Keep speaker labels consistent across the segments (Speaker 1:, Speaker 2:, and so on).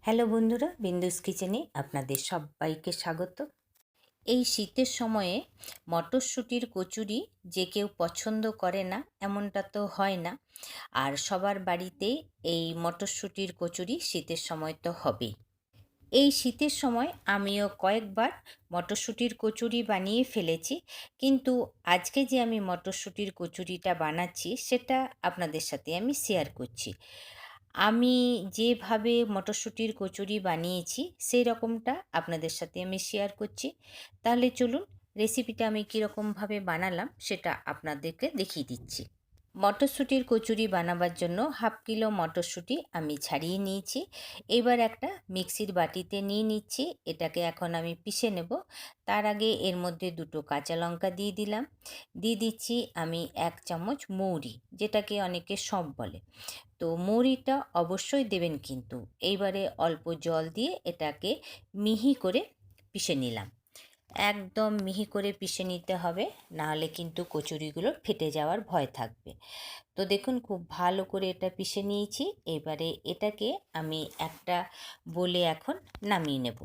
Speaker 1: Hello বন্ধুরা, বিন্দুস কিচেনে আপনাদের সবাইকে স্বাগত। এই শীতের সময়ে মটরশুঁটির কচুরি যে কেউ পছন্দ করে না এমনটা তো হয় না। আর সবার বাড়িতেই এই মটরশুঁটির কচুরি শীতের সময় তো হবেই। এই শীতের সময় আমিও কয়েকবার মটরশুঁটির কচুরি বানিয়ে ফেলেছি, কিন্তু আজকে যে আমি মটরশুঁটির কচুরিটা বানাচ্ছি সেটা আপনাদের সাথে আমি শেয়ার করছি। আমি যেভাবে মটরশুঁটির কচুরি বানিয়েছি সেই রকমটা আপনাদের সাথে আমি শেয়ার করছি। তাহলে চলুন রেসিপিটা আমি কীরকমভাবে বানালাম সেটা আপনাদেরকে দেখিয়ে দিচ্ছি। মটরশুঁটির কচুরি বানাবার জন্য 1/2 কিলো মটরশুঁটি আমি ছাড়িয়ে নিয়েছি। এবার একটা মিক্সির বাটিতে নিয়ে নিচ্ছি, এটাকে এখন আমি পিষে নেব। তার আগে এর মধ্যে 2টো কাঁচা লঙ্কা দিয়ে দিলাম। দিয়ে দিচ্ছি আমি 1 চামচ মৌরি, যেটাকে অনেকে সঁফ বলে। তো মৌরিটা অবশ্যই দেবেন কিন্তু। এইবারে অল্প জল দিয়ে এটাকে মিহি করে পিষে নিলাম। একদম মিহি করে পিষে নিতে হবে, নাহলে কিন্তু কচুরিগুলো ফেটে যাওয়ার ভয় থাকবে। তো দেখুন খুব ভালো করে এটা পিষে নিয়েছি। এবারে এটাকে আমি একটা বলে এখন নামিয়ে নেব।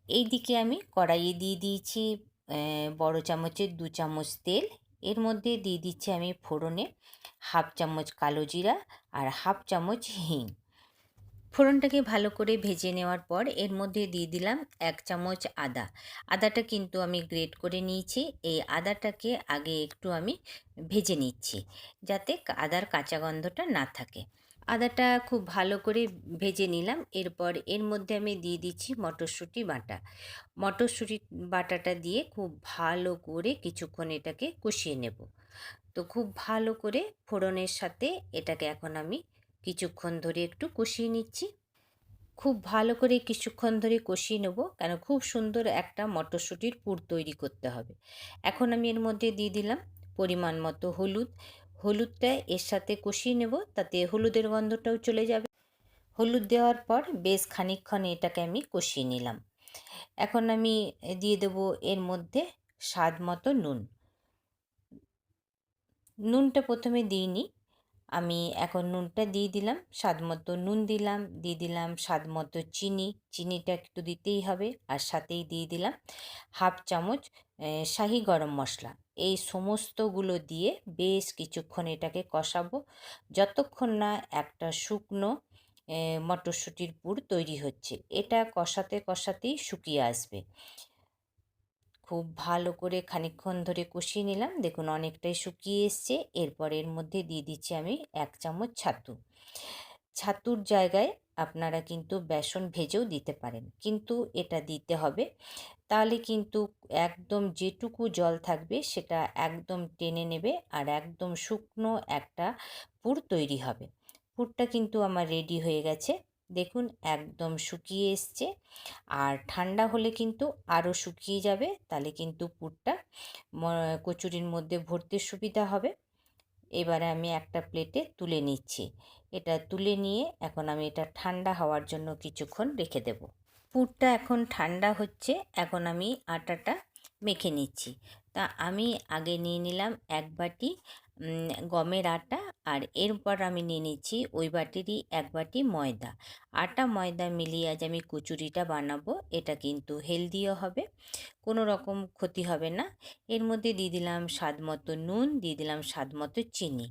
Speaker 1: এইদিকে আমি কড়াইয়ে দিয়ে দিয়েছি বড় চামচের 2 চামচ তেল। এর মধ্যে দিয়ে দিচ্ছি আমি ফোড়নে 1/2 চামচ কালো জিরা আর 1/2 চামচ হিং। ফোড়নটাকে ভালো করে ভেজে নেওয়ার পর এর মধ্যে দিয়ে দিলাম 1 চামচ আদা। আদাটা কিন্তু আমি গ্রেট করে নিয়েছি। এই আদাটাকে আগে একটু আমি ভেজে নিচ্ছি, যাতে আদার কাঁচা গন্ধটা না থাকে। আদাটা খুব ভালো করে ভেজে নিলাম। এরপর এর মধ্যে আমি দিয়ে দিচ্ছি মটরশুঁটি বাটা। মটরশুঁটি বাটাটা দিয়ে খুব ভালো করে কিছুক্ষণ এটাকে কষিয়ে নেব। তো খুব ভালো করে ফোড়নের সাথে এটাকে এখন আমি কিছুক্ষণ ধরে একটু কষিয়ে নিচ্ছি। খুব ভালো করে কিছুক্ষণ ধরে কষিয়ে নেব, কেন খুব সুন্দর একটা মটরশুঁটির পুর তৈরি করতে হবে। এখন আমি এর মধ্যে দিয়ে দিলাম পরিমাণ মতো হলুদ। হলুদটা এর সাথে কষিয়ে নেব, তাতে হলুদের গন্ধটাও চলে যাবে। হলুদ দেওয়ার পর বেশ খানিকক্ষণ এটাকে আমি কষিয়ে নিলাম। এখন আমি দিয়ে দেব এর মধ্যে স্বাদ মতো নুন। নুনটা প্রথমে দিইনি, আমি এখন নুনটা দিয়ে দিলাম। স্বাদ মতো নুন দিলাম, দিয়ে দিলাম স্বাদ মতো চিনি। চিনিটা একটু দিতেই হবে। আর সাথেই দিয়ে দিলাম 1/2 চামচ শাহি গরম মশলা। এই সমস্তগুলো দিয়ে বেশ কিছুক্ষণ এটাকে কষাবো, যতক্ষণ না একটা শুকনো মটরশুঁটির পুর তৈরি হচ্ছে। এটা কষাতে কষাতেই শুকিয়ে আসবে। খুব ভালো করে খানিকক্ষণ ধরে কষিয়ে নিলাম। দেখুন অনেকটাই শুকিয়ে এসছে। এরপর এর মধ্যে দিয়ে দিচ্ছি আমি 1 চামচ ছাতু। ছাতুর জায়গায় আপনারা কিন্তু বেসন ভেজেও দিতে পারেন, কিন্তু এটা দিতে হবে। তাহলে কিন্তু একদম যেটুকু জল থাকবে সেটা একদম টেনে নেবে, আর একদম শুকনো একটা পুর তৈরি হবে। পুরটা কিন্তু আমার রেডি হয়ে গেছে। দেখুন একদম শুকিয়ে এসছে। আর ঠান্ডা হলে কিন্তু আরও শুকিয়ে যাবে, তাহলে কিন্তু পুরটা কচুরির মধ্যে ভরতে সুবিধা হবে। এবারে আমি একটা প্লেটে তুলে নিচ্ছি। এটা তুলে নিয়ে এখন আমি এটা ঠান্ডা হওয়ার জন্য কিছুক্ষণ রেখে দেব। পুরটা এখন ঠান্ডা হচ্ছে। এখন আমি আটাটা মেখে নিচ্ছি। তা আমি আগে নিয়ে নিলাম 1 বাটি গমের আটা, আর এরপর আমি নিয়ে নিচ্ছি ওই বাটিরই 1 বাটি ময়দা। আটা ময়দা মিলিয়ে আজ আমি কচুরিটা বানাবো। এটা কিন্তু হেলদিও হবে, কোনো রকম ক্ষতি হবে না। এর মধ্যে দিয়ে দিলাম স্বাদ মতো নুন, দিয়ে দিলাম স্বাদ মতো চিনি।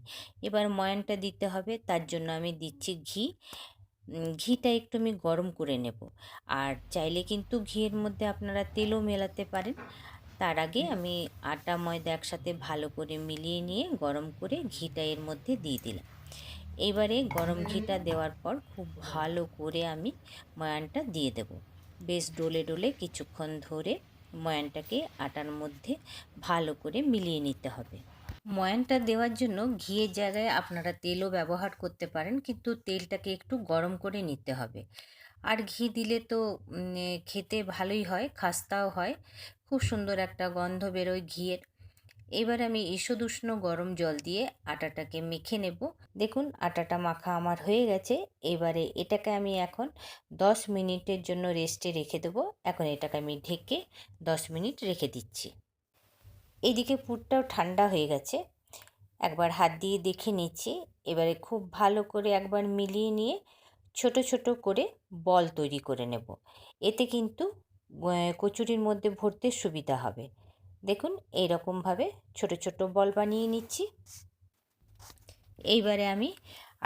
Speaker 1: এবার ময়ানটা দিতে হবে, তার জন্য আমি দিচ্ছি ঘি। ঘিটা একটু আমি গরম করে নেব। আর চাইলে কিন্তু ঘিয়ের মধ্যে আপনারা তেলও মেলাতে পারেন। তার আগে আমি আটা ময়দা একসাথে ভালো করে মিলিয়ে নিয়ে গরম করে ঘিটা এর মধ্যে দিয়ে দিলাম। এবারে গরম ঘিটা দেওয়ার পর খুব ভালো করে আমি ময়ানটা দিয়ে দেব। বেশ ডলে ডলে কিছুক্ষণ ধরে ময়ানটাকে আটার মধ্যে ভালো করে মিলিয়ে নিতে হবে। ময়ানটা দেওয়ার জন্য ঘিয়ের জায়গায় আপনারা তেলও ব্যবহার করতে পারেন, কিন্তু তেলটাকে একটু গরম করে নিতে হবে। আর ঘি দিলে তো খেতে ভালোই হয়, খাস্তাও হয়, খুব সুন্দর একটা গন্ধ বেরোয় ঘিয়ের। এবার আমি ঈষদুষ্ণ গরম জল দিয়ে আটাটাকে মেখে নেব। দেখুন আটাটা মাখা আমার হয়ে গেছে। এবারে এটাকে আমি এখন 10 মিনিটের জন্য রেস্টে রেখে দেবো। এখন এটাকে আমি ঢেকে 10 মিনিট রেখে দিচ্ছি। এইদিকে পুরটাও ঠান্ডা হয়ে গেছে। একবার হাত দিয়ে দেখে নিচ্ছি। এবারে খুব ভালো করে একবার মিলিয়ে নিয়ে ছোট ছোট করে বল তৈরি করে নেব। এতে কিন্তু কচুরির মধ্যে ভরতে সুবিধা হবে। দেখুন এইরকমভাবে ছোট ছোট বল বানিয়ে নিচ্ছি। এইবারে আমি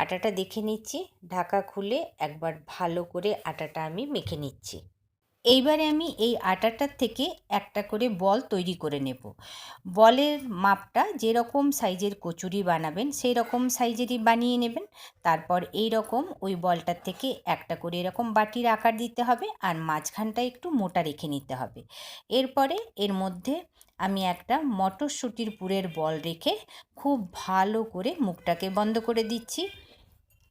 Speaker 1: আটাটা দেখে নিচ্ছি, ঢাকা খুলে একবার ভালো করে আটাটা আমি মেখে নিচ্ছি। এইবারে আমি এই আটাটার থেকে একটা করে বল তৈরি করে নেব। বলের মাপটা যেরকম সাইজের কচুরি বানাবেন সেই রকম সাইজেরই বানিয়ে নেবেন। তারপর এই রকম ওই বলটার থেকে একটা করে এরকম বাটির আকার দিতে হবে, আর মাঝখানটা একটু মোটা রেখে নিতে হবে। এরপরে এর মধ্যে আমি একটা মটরশুঁটির পুরের বল রেখে খুব ভালো করে মুখটাকে বন্ধ করে দিচ্ছি।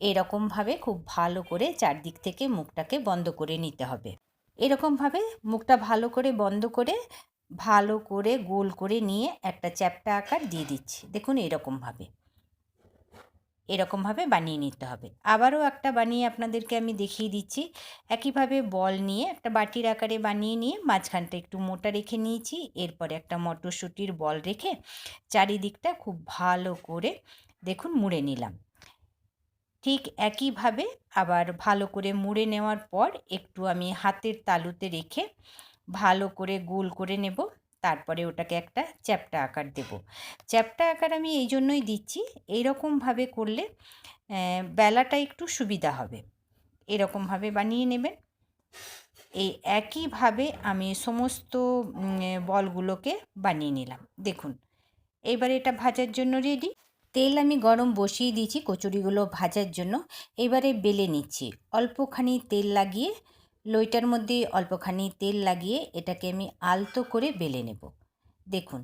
Speaker 1: এরকমভাবে খুব ভালো করে চারদিক থেকে মুখটাকে বন্ধ করে নিতে হবে। এরকমভাবে মুখটা ভালো করে বন্ধ করে ভালো করে গোল করে নিয়ে একটা চ্যাপ্টা আকার দিয়ে দিচ্ছি। দেখুন এরকমভাবে বানিয়ে নিতে হবে। আবারও একটা বানিয়ে আপনাদেরকে আমি দেখিয়ে দিচ্ছি। একইভাবে বল নিয়ে একটা বাটির আকারে বানিয়ে নিয়ে মাঝখানটা একটু মোটা রেখে নিয়েছি। এরপরে একটা মটরশুঁটির বল রেখে চারিদিকটা খুব ভালো করে দেখুন মুড়ে নিলাম। ঠিক একইভাবে আবার ভালো করে মুড়ে নেওয়ার পর একটু আমি হাতের তালুতে রেখে ভালো করে গোল করে নেব। তারপরে ওটাকে একটা চ্যাপ্টা আকার দেব। চ্যাপ্টা আকার আমি এই জন্যই দিচ্ছি, এইরকমভাবে করলে বেলাটা একটু সুবিধা হবে। এরকমভাবে বানিয়ে নেবেন। এই একইভাবে আমি সমস্ত বলগুলোকে বানিয়ে নিলাম। দেখুন এইবার এটা ভাজার জন্য রেডি। তেল আমি গরম বসিয়ে দিয়েছি কচুরিগুলো ভাজার জন্য। এবারে বেলে নিচ্ছি। অল্পখানি তেল লাগিয়ে লইটার মধ্যে অল্পখানি তেল লাগিয়ে এটাকে আমি আলতো করে বেলে নেব। দেখুন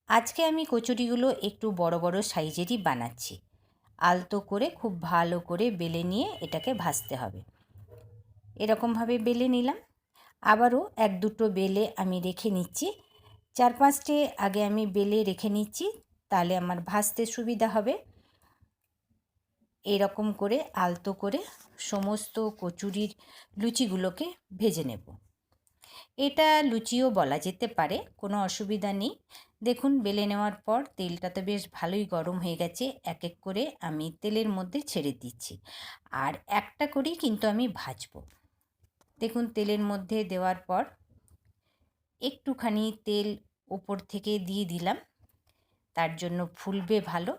Speaker 1: আজকে আমি কচুরিগুলো একটু বড় বড় সাইজেরই বানাচ্ছি। আলতো করে খুব ভালো করে বেলে নিয়ে এটাকে ভাজতে হবে। এরকমভাবে বেলে নিলাম। আবারও এক দুটো বেলে আমি রেখে নিচ্ছি। 4-5টে আগে আমি বেলে রেখে নিচ্ছি, তাহলে আমার ভাজতে সুবিধা হবে। এরকম করে আলতো করে সমস্ত কচুরির লুচিগুলোকে ভেজে নেব। এটা লুচিও বলা যেতে পারে, কোনো অসুবিধা নেই। দেখুন বেলে নেওয়ার পর তেলটা তো বেশ ভালোই গরম হয়ে গেছে। এক এক করে আমি তেলের মধ্যে ছেড়ে দিচ্ছি, আর একটা করেই কিন্তু আমি ভাজবো। দেখুন তেলের মধ্যে দেওয়ার পর একটুখানি তেল ওপর থেকে দিয়ে দিলাম, তার জন্য ফুলবে ভালো।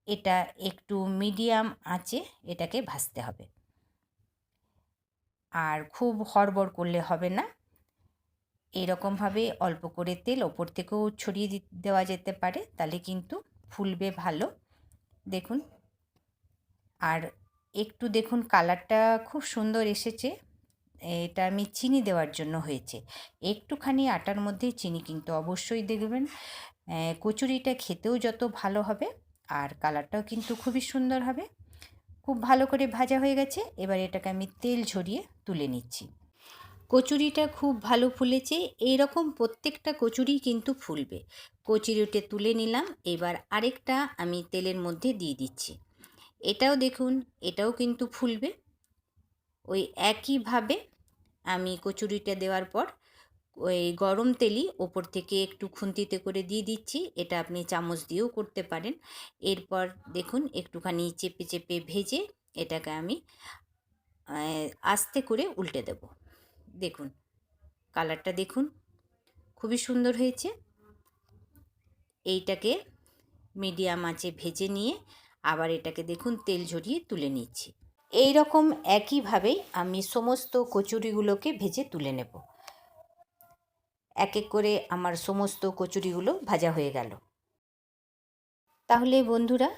Speaker 1: এটা একটু মিডিয়াম আঁচে এটাকে ভাজতে হবে, আর খুব হড়বড় করলে হবে না। এরকমভাবে অল্প করে তেল ওপর থেকেও ছড়িয়ে দেওয়া যেতে পারে, তাহলে কিন্তু ফুলবে ভালো। দেখুন আর একটু দেখুন কালারটা খুব সুন্দর এসেছে। এটা আমি চিনি দেওয়ার জন্য হয়েছে। একটুখানি আটার মধ্যে চিনি কিন্তু অবশ্যই দেবেন। কচুরিটা খেতেও যত ভালো হবে আর কালারটাও কিন্তু খুবই সুন্দর হবে। খুব ভালো করে ভাজা হয়ে গেছে। এবার এটাকে আমি তেল ঝরিয়ে তুলে নিচ্ছি। কচুরিটা খুব ভালো ফুলেছে। এইরকম প্রত্যেকটা কচুরি কিন্তু ফুলবে। কচুরিটা তুলে নিলাম। এবার আরেকটা আমি তেলের মধ্যে দিয়ে দিচ্ছি। এটাও দেখুন, এটাও কিন্তু ফুলবে। ওই একইভাবে আমি কচুরিটা দেওয়ার পর ওই গরম তেলই ওপর থেকে একটু খুন্তিতে করে দিয়ে দিচ্ছি। এটা আপনি চামচ দিয়েও করতে পারেন। এরপর দেখুন একটুখানি চেপে চেপে ভেজে এটাকে আমি আস্তে করে উল্টে দেব। দেখুন কালারটা দেখুন খুবই সুন্দর হয়েছে। এইটাকে মিডিয়াম আঁচে ভেজে নিয়ে আবার এটাকে দেখুন তেল ঝরিয়ে তুলে নিচ্ছি। এই রকম একইভাবেই আমি সমস্ত কচুরিগুলোকে ভেজে তুলে নেব। এক এক করে আমার সমস্ত কচুরিগুলো ভাজা হয়ে গেল। তাহলে বন্ধুরা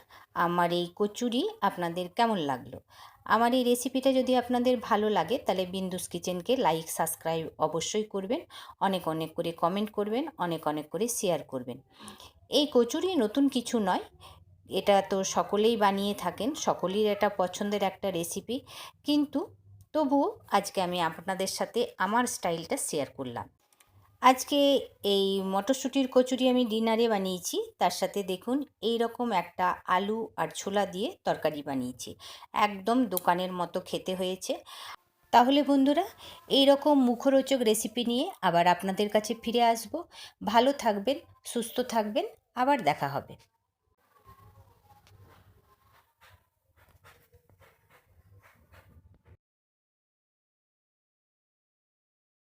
Speaker 1: আমার এই কচুরি আপনাদের কেমন লাগলো? আমার এই রেসিপিটা যদি আপনাদের ভালো লাগে তাহলে বিন্দুস কিচেনকে লাইক সাবস্ক্রাইব অবশ্যই করবেন। অনেক অনেক করে কমেন্ট করবেন, অনেক অনেক করে শেয়ার করবেন। এই কচুরি নতুন কিছু নয়, এটা তো সকলেই বানিয়ে থাকেন, সকলের এটা পছন্দের একটা রেসিপি। কিন্তু তবুও আজকে আমি আপনাদের সাথে আমার স্টাইলটা শেয়ার করলাম। আজকে এই মটরশুঁটির কচুরি আমি ডিনারে বানিয়েছি। তার সাথে দেখুন এই রকম একটা আলু আর ছোলা দিয়ে তরকারি বানিয়েছি। একদম দোকানের মতো খেতে হয়েছে। তাহলে বন্ধুরা এই রকম মুখরোচক রেসিপি নিয়ে আবার আপনাদের কাছে ফিরে আসব। ভালো থাকবেন, সুস্থ থাকবেন, আবার দেখা হবে।